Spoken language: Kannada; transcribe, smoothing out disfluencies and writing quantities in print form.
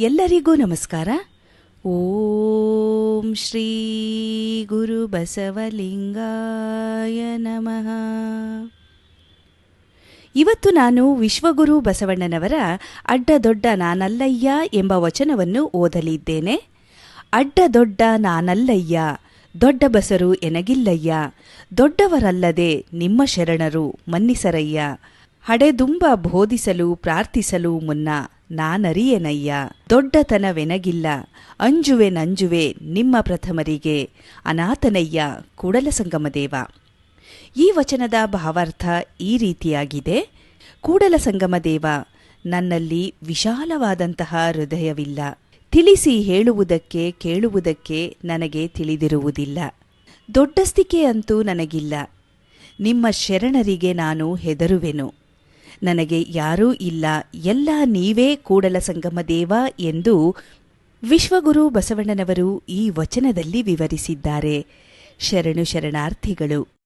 ಎಲ್ಲರಿಗೂ ನಮಸ್ಕಾರ. ಓಂ ಶ್ರೀ ಗುರು ಬಸವಲಿಂಗಾಯ ನಮಃ. ಇವತ್ತು ನಾನು ವಿಶ್ವಗುರು ಬಸವಣ್ಣನವರ ಅಡ್ಡ ದೊಡ್ಡ ನಾನಲ್ಲಯ್ಯ ಎಂಬ ವಚನವನ್ನು ಓದಲಿದ್ದೇನೆ. ಅಡ್ಡ ದೊಡ್ಡ ನಾನಲ್ಲಯ್ಯ, ದೊಡ್ಡ ಬಸರು ಎನಗಿಲ್ಲಯ್ಯ, ದೊಡ್ಡವರಲ್ಲದೆ ನಿಮ್ಮ ಶರಣರು ಮನ್ನಿಸರಯ್ಯ, ಹಡೆದುಂಬ ಬೋಧಿಸಲು ಪ್ರಾರ್ಥಿಸಲು ಮುನ್ನ ನಾನರಿಯೆನಯ್ಯ, ದೊಡ್ಡತನವೆನಗಿಲ್ಲ ಅಂಜುವೆ ನಿಮ್ಮ ಪ್ರಥಮರಿಗೆ, ಅನಾಥನಯ್ಯ ಕೂಡಲಸಂಗಮದೇವ. ಈ ವಚನದ ಭಾವಾರ್ಥ ಈ ರೀತಿಯಾಗಿದೆ. ಕೂಡಲಸಂಗಮದೇವ, ನನ್ನಲ್ಲಿ ವಿಶಾಲವಾದಂತಹ ಹೃದಯವಿಲ್ಲ. ತಿಳಿಸಿ ಹೇಳುವುದಕ್ಕೆ ಕೇಳುವುದಕ್ಕೆ ನನಗೆ ತಿಳಿದಿರುವುದಿಲ್ಲ. ದೊಡ್ಡಸ್ತಿಕೆ ಅಂತೂ ನನಗಿಲ್ಲ. ನಿಮ್ಮ ಶರಣರಿಗೆ ನಾನು ಹೆದರುವೆನು. ನನಗೆ ಯಾರೂ ಇಲ್ಲ, ಎಲ್ಲ ನೀವೇ ಕೂಡಲಸಂಗಮದೇವ ಎಂದು ವಿಶ್ವಗುರು ಬಸವಣ್ಣನವರು ಈ ವಚನದಲ್ಲಿ ವಿವರಿಸಿದ್ದಾರೆ. ಶರಣು ಶರಣಾರ್ಥಿಗಳು.